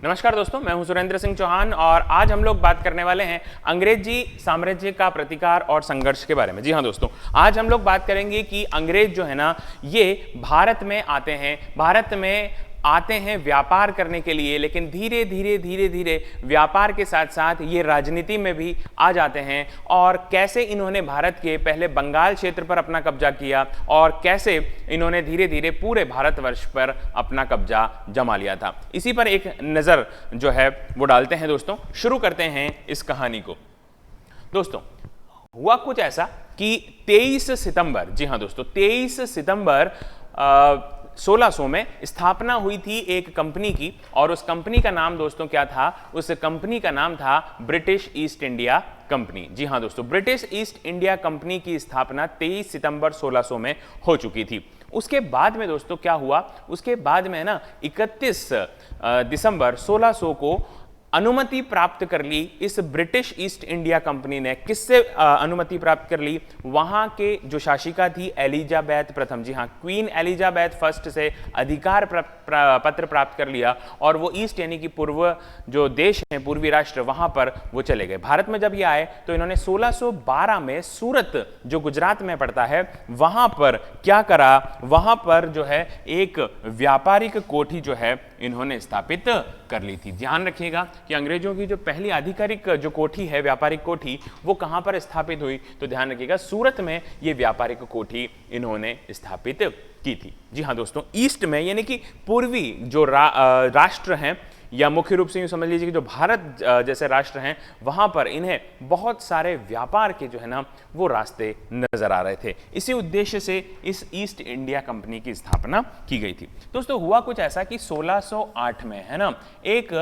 नमस्कार दोस्तों, मैं हूं सुरेंद्र सिंह चौहान और आज हम लोग बात करने वाले हैं अंग्रेजी साम्राज्य का प्रतिकार और संघर्ष के बारे में। जी हां दोस्तों, आज हम लोग बात करेंगे कि अंग्रेज जो है ना, ये भारत में आते हैं व्यापार करने के लिए, लेकिन धीरे धीरे व्यापार के साथ साथ ये राजनीति में भी आ जाते हैं। और कैसे इन्होंने भारत के पहले बंगाल क्षेत्र पर अपना कब्जा किया और कैसे इन्होंने धीरे धीरे पूरे भारतवर्ष पर अपना कब्जा जमा लिया था, इसी पर एक नज़र जो है वो डालते हैं। दोस्तों शुरू करते हैं इस कहानी को। दोस्तों हुआ कुछ ऐसा कि 23 सितंबर, जी हाँ दोस्तों, 23 सितंबर 1600 में स्थापना हुई थी एक कंपनी की, और उस कंपनी का नाम दोस्तों क्या था? उस कंपनी का नाम था ब्रिटिश ईस्ट इंडिया कंपनी। जी हां दोस्तों, ब्रिटिश ईस्ट इंडिया कंपनी की स्थापना 23 सितंबर 1600 में हो चुकी थी। उसके बाद में दोस्तों क्या हुआ? उसके बाद में ना 31 दिसंबर 1600 को अनुमति प्राप्त कर ली इस ब्रिटिश ईस्ट इंडिया कंपनी ने। किससे अनुमति प्राप्त कर ली? वहां के जो शासिका थी एलिजाबेथ प्रथम, जी हां, क्वीन एलिजाबेथ फर्स्ट से अधिकार पत्र प्राप्त कर लिया, और वो ईस्ट यानी कि पूर्व जो देश हैं, पूर्वी राष्ट्र, वहां पर वो चले गए। भारत में जब ये आए तो इन्होंने 1612 में सूरत जो गुजरात में पड़ता है, वहां पर क्या करा? वहां पर जो है एक व्यापारिक कोठी जो है इन्होंने स्थापित कर ली थी। ध्यान रखिएगा कि अंग्रेजों की जो पहली आधिकारिक जो कोठी है, व्यापारिक कोठी, वो कहां पर स्थापित हुई? तो ध्यान रखिएगा, सूरत में ये व्यापारिक कोठी इन्होंने स्थापित की थी। जी हां दोस्तों, ईस्ट में यानी कि पूर्वी जो राष्ट्र हैं, या मुख्य रूप से यूं समझ लीजिए कि जो भारत जैसे राष्ट्र हैं, वहां पर इन्हें बहुत सारे व्यापार के जो है ना वो रास्ते नजर आ रहे थे। इसी उद्देश्य से इस ईस्ट इंडिया कंपनी की स्थापना की गई थी। दोस्तों हुआ कुछ ऐसा कि 1608 में है ना एक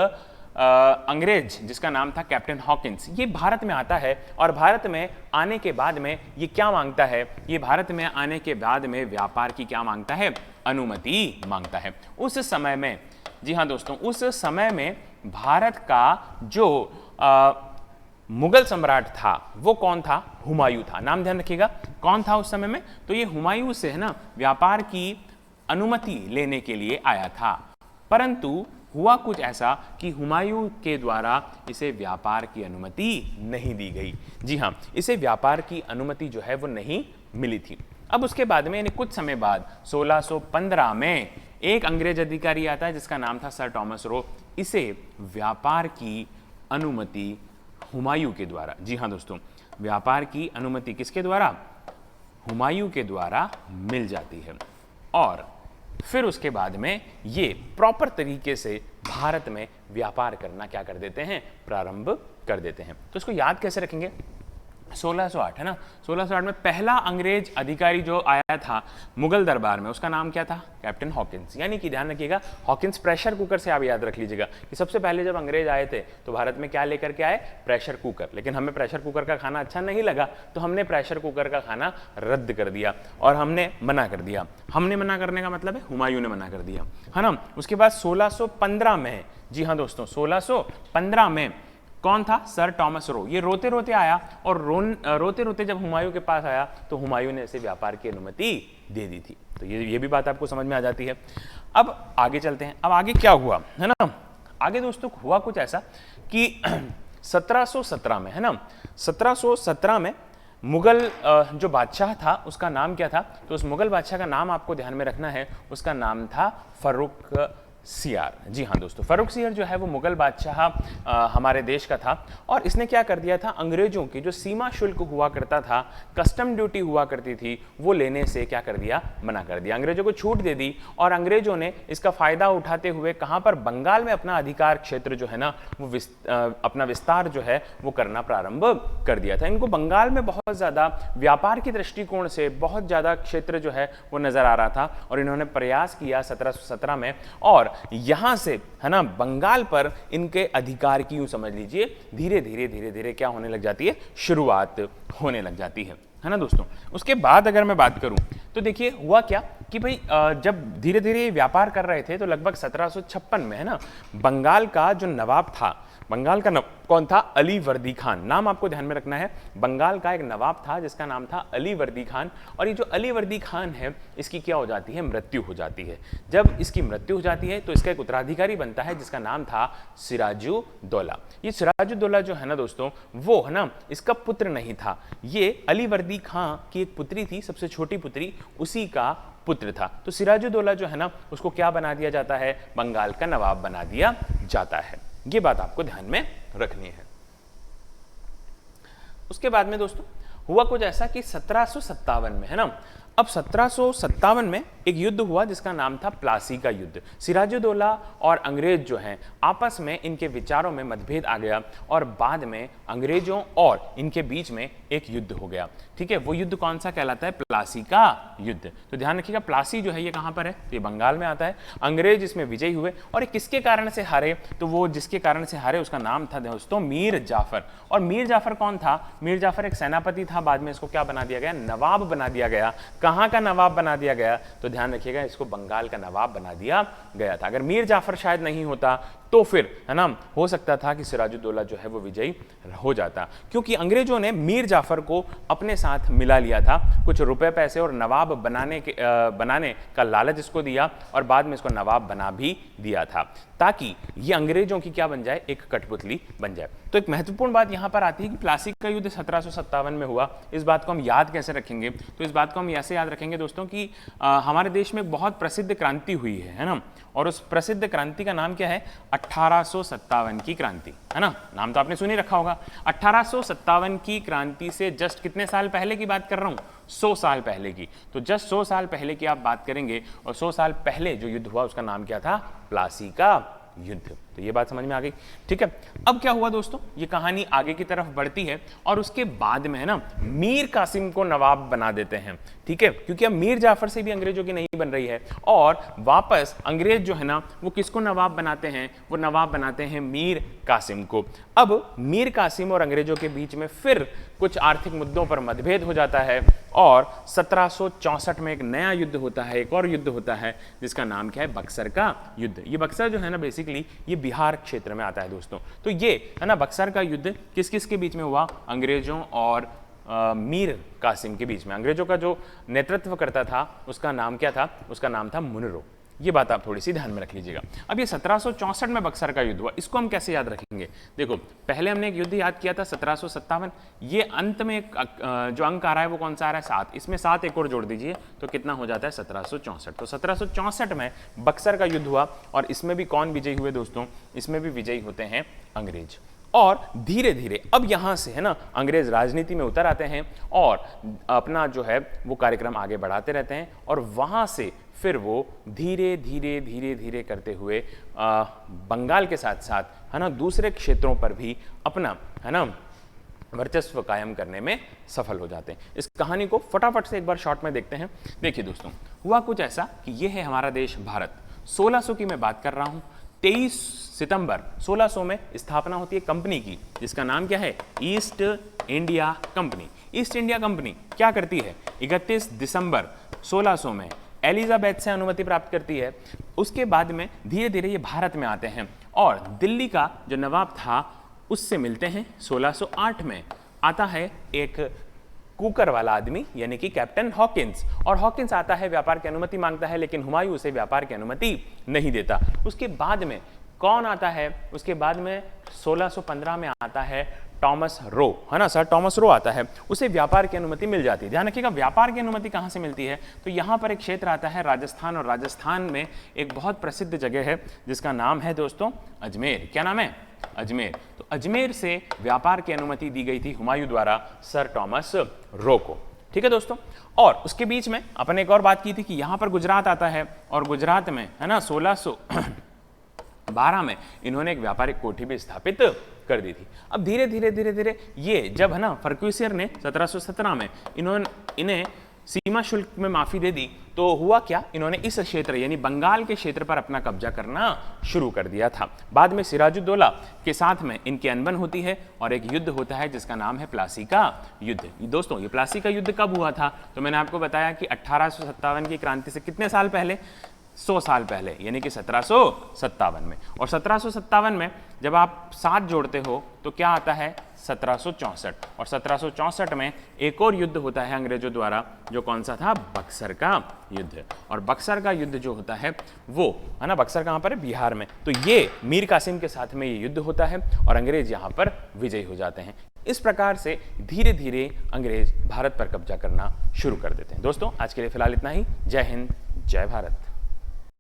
अंग्रेज जिसका नाम था कैप्टन हॉकिंस, ये भारत में आता है, और भारत में आने के बाद में ये क्या मांगता है? ये भारत में आने के बाद में व्यापार की क्या मांगता है? अनुमति मांगता है। उस समय में, जी हाँ दोस्तों, उस समय में भारत का जो मुगल सम्राट था वो कौन था? हुमायूं था। नाम ध्यान रखिएगा, कौन था उस समय में? तो ये हुमायूं से है ना व्यापार की अनुमति लेने के लिए आया था, परंतु हुआ कुछ ऐसा कि हुमायूं के द्वारा इसे व्यापार की अनुमति नहीं दी गई। जी हाँ, इसे व्यापार की अनुमति जो है वो नहीं मिली थी। अब उसके बाद में, यानी कुछ समय बाद, 1615 में एक अंग्रेज अधिकारी आता है जिसका नाम था सर टॉमस रो। इसे व्यापार की अनुमति हुमायूं के द्वारा, जी हाँ दोस्तों, व्यापार की अनुमति किसके द्वारा? हुमायूं के द्वारा मिल जाती है, और फिर उसके बाद में ये प्रॉपर तरीके से भारत में व्यापार करना क्या कर देते हैं? प्रारंभ कर देते हैं। तो इसको याद कैसे रखेंगे? 1608 है ना, 1608 में पहला अंग्रेज अधिकारी जो आया था मुगल दरबार में, उसका नाम क्या था? Captain Hawkins. यानी कि ध्यान रखिएगा, हॉकिंस प्रेशर कुकर से आप याद रख लीजिएगा कि सबसे पहले जब अंग्रेज आए थे तो भारत में क्या लेकर के आए? Pressure cooker. लेकिन हमें प्रेशर कुकर का खाना अच्छा नहीं लगा, तो हमने प्रेशर कुकर का खाना रद्द कर दिया और हमने मना कर दिया। हमने मना करने का मतलब है हुमायूं ने मना कर दिया, है ना। उसके बाद 1615 में, जी हाँ दोस्तों, 1615 में कौन था? Sir Thomas Roe. ये रोते रोते आया, और रोते रोते जब हुमायूं के पास आया तो हुमायूं ने इसे व्यापार की अनुमति दे दी थी। तो ये भी बात आपको समझ में आ जाती है। अब आगे चलते हैं। अब आगे क्या हुआ, है ना? आगे दोस्तों हुआ कुछ ऐसा कि 1717 में, है ना, 1717 में मुगल जो बादशाह था उसका नाम क्या था? तो उस मुगल बादशाह का नाम आपको ध्यान में रखना है, उसका नाम था फर्रुख सियार। जी हाँ दोस्तों, फर्रुख सियार जो है वो मुगल बादशाह हमारे देश का था, और इसने क्या कर दिया था? अंग्रेजों की जो सीमा शुल्क हुआ करता था, कस्टम ड्यूटी हुआ करती थी, वो लेने से क्या कर दिया? मना कर दिया। अंग्रेजों को छूट दे दी, और अंग्रेजों ने इसका फायदा उठाते हुए कहाँ पर? बंगाल में अपना अधिकार क्षेत्र जो है ना वो अपना विस्तार जो है वो करना प्रारंभ कर दिया था। इनको बंगाल में बहुत ज़्यादा व्यापार की दृष्टिकोण से बहुत ज़्यादा क्षेत्र जो है वो नज़र आ रहा था, और इन्होंने प्रयास किया 1717 में, और यहां से, है ना, बंगाल पर इनके अधिकार की, यूं समझ लीजिए, धीरे धीरे क्या होने लग जाती है? शुरुआत होने लग जाती है ना दोस्तों। उसके बाद अगर मैं बात करूं तो देखिए हुआ क्या कि भाई जब धीरे धीरे व्यापार कर रहे थे तो लगभग 1756 में, है ना, बंगाल का जो नवाब था बंगाल का कौन था? अली वर्दी खान। नाम आपको ध्यान में रखना है, बंगाल का एक नवाब था जिसका नाम था अली वर्दी खान। और ये जो अली वर्दी खान है, इसकी क्या हो जाती है? मृत्यु हो जाती है। जब इसकी मृत्यु हो जाती है तो इसका एक उत्तराधिकारी बनता है जिसका नाम था सिराजुद्दौला। ये सिराजुद्दौला जो है ना दोस्तों, वो है ना, इसका पुत्र नहीं था, ये अली वर्दी खान की एक पुत्री थी, सबसे छोटी पुत्री, उसी का पुत्र था। तो सिराजुद्दौला जो है ना, उसको क्या बना दिया जाता है? बंगाल का नवाब बना दिया जाता है। ये बात आपको ध्यान में रखनी है। उसके बाद में दोस्तों हुआ कुछ ऐसा कि 1757 में, है ना, अब 1757 में एक युद्ध हुआ जिसका नाम था प्लासी का युद्ध। सिराजुद्दौला और अंग्रेज जो हैं आपस में, इनके विचारों में मतभेद आ गया और बाद में अंग्रेजों और इनके बीच में एक युद्ध हो गया। ठीक है, वो युद्ध कौन सा कहलाता है? प्लासी का युद्ध। तो ध्यान रखिएगा, प्लासी जो है ये कहाँ पर है? तो ये बंगाल में आता है। अंग्रेज इसमें विजयी हुए और ये किसके कारण से हारे? तो वो जिसके कारण से हारे उसका नाम था दोस्तों मीर जाफर। और मीर जाफर कौन था? मीर जाफर एक सेनापति था, बाद में इसको क्या बना दिया गया? नवाब बना दिया गया। कहाँ का नवाब बना दिया गया? तो ध्यान रखिएगा, इसको बंगाल का नवाब बना दिया गया था। अगर मीर जाफर शायद नहीं होता तो फिर, है ना, हो सकता था कि सिराजुद्दौला जो है वो विजयी हो जाता, क्योंकि अंग्रेजों ने मीर जाफर को अपने साथ मिला लिया था। कुछ रुपए पैसे और नवाब बनाने का लालच इसको दिया और बाद में इसको नवाब बना भी दिया था, ताकि ये अंग्रेजों की क्या बन जाए? एक कठपुतली बन जाए। तो एक महत्वपूर्ण बात यहां पर आती है कि प्लासी का युद्ध 1757 में हुआ। इस बात को हम याद कैसे रखेंगे? तो इस बात को हम ऐसे याद रखेंगे दोस्तों कि हमारे देश में बहुत प्रसिद्ध क्रांति हुई है ना, और उस प्रसिद्ध क्रांति का नाम क्या है? 1857 की क्रांति, है ना। नाम तो आपने सुन ही रखा होगा। 1857 की क्रांति से जस्ट कितने साल पहले की बात कर रहा हूं? 100 साल पहले की। तो जस्ट 100 साल पहले की आप बात करेंगे, और 100 साल पहले जो युद्ध हुआ उसका नाम क्या था? प्लासी का युद्ध। तो ये बात समझ में आ गई। ठीक है, अब क्या हुआ दोस्तों, ये कहानी आगे की तरफ बढ़ती है और उसके बाद में, है ना, मीर कासिम को नवाब बना देते हैं। ठीक है, क्योंकि अब मीर जाफर से भी अंग्रेजों की नहीं बन रही है, और वापस अंग्रेज जो है ना, वो किसको नवाब बनाते हैं? वो नवाब बनाते हैं मीर कासिम को। अब मीर कासिम और अंग्रेजों के बीच में फिर कुछ आर्थिक मुद्दों पर मतभेद हो जाता है, और 1764 में एक नया युद्ध होता है, एक और युद्ध होता है जिसका नाम क्या है? बक्सर का युद्ध। ये बक्सर जो है ना, बेसिकली ये बिहार क्षेत्र में आता है दोस्तों। तो ये है ना, बक्सर का युद्ध किस किस के बीच में हुआ? अंग्रेजों और मीर कासिम के बीच में। अंग्रेजों का जो नेतृत्व करता था उसका नाम क्या था? उसका नाम था मुनरो। ये बात आप थोड़ी सी ध्यान में रख लीजिएगा। अब ये 1764 में बक्सर का युद्ध हुआ, इसको हम कैसे याद रखेंगे? देखो, पहले हमने एक युद्ध याद किया था 1757, ये अंत में एक जो अंक आ रहा है वो कौन सा आ रहा है? 7। इसमें 7 एक और जोड़ दीजिए तो कितना हो जाता है? 1764। तो 1764 में बक्सर का युद्ध हुआ, और इसमें भी कौन विजयी हुए दोस्तों? इसमें भी विजयी होते हैं अंग्रेज। और धीरे धीरे अब यहां से, है ना, अंग्रेज राजनीति में उतर आते हैं और अपना जो है वो कार्यक्रम आगे बढ़ाते रहते हैं, और वहां से फिर वो धीरे धीरे धीरे धीरे करते हुए बंगाल के साथ साथ, है ना, दूसरे क्षेत्रों पर भी अपना, है ना, वर्चस्व कायम करने में सफल हो जाते हैं। इस कहानी को फटाफट से एक बार शॉर्ट में देखते हैं। देखिए दोस्तों, हुआ कुछ ऐसा कि ये है हमारा देश भारत। 1600 की मैं बात कर रहा हूं। 23 सितंबर 1600 में स्थापना होती है कंपनी की, जिसका नाम क्या है? East India company. East India company क्या करती है? 31 दिसंबर 1600 में एलिजाबेथ से अनुमति प्राप्त करती है। उसके बाद में धीरे धीरे ये भारत में आते हैं, और दिल्ली का जो नवाब था उससे मिलते हैं। 1608 में आता है एक कुकर वाला आदमी, यानी कि कैप्टन हॉकिंस, और हॉकिंस आता है, व्यापार की अनुमति मांगता है, लेकिन हुमायूं उसे व्यापार की अनुमति नहीं देता। उसके बाद में कौन आता है? उसके बाद में 1615 में आता है टॉमस रो, है ना, सर टॉमस रो आता है, उसे व्यापार की अनुमति मिल जाती है। ध्यान रखिएगा, व्यापार की अनुमति कहाँ से मिलती है? तो यहाँ पर एक क्षेत्र आता है राजस्थान, और राजस्थान में एक बहुत प्रसिद्ध जगह है जिसका नाम है दोस्तों अजमेर। क्या नाम है? अजमेर। तो अजमेर से व्यापार की अनुमति दी गई थी हुमायूं द्वारा सर टॉमस रो को। ठीक है दोस्तों, और उसके बीच में अपन एक और बात की थी कि यहाँ पर गुजरात आता है, और गुजरात में, है ना, 1612 में इन्होंने एक व्यापारिक कोठी भी स्थापित कर दी थी। अब धीरे धीरे धीरे धीरे ये जब, है ना, फर्क्यूसियर ने 1717 में इन्हें सीमा शुल्क में माफी दे दी, तो हुआ क्या? इन्होंने इस क्षेत्र यानी बंगाल के क्षेत्र पर अपना कब्जा करना शुरू कर दिया था। बाद में सिराजुद्दौला के साथ में इनकी अनबन होती है, और एक युद्ध होता है जिसका नाम है प्लासी का युद्ध। दोस्तों, ये प्लासी का युद्ध कब हुआ था? तो मैंने आपको बताया कि 1857 की क्रांति से कितने साल पहले? 100 साल पहले, यानी कि 1757 में। और 1757 में जब आप 7 जोड़ते हो तो क्या आता है 1764। और 1764 में एक और युद्ध होता है अंग्रेजों द्वारा, जो कौन सा था, बक्सर का युद्ध। और बक्सर का युद्ध जो होता है वो है ना, बक्सर कहाँ पर है, बिहार में। तो ये मीर कासिम के साथ में ये युद्ध होता है और अंग्रेज यहाँ पर विजयी हो जाते हैं। इस प्रकार से धीरे धीरे अंग्रेज भारत पर कब्जा करना शुरू कर देते हैं। दोस्तों आज के लिए फिलहाल इतना ही। जय हिंद, जय भारत।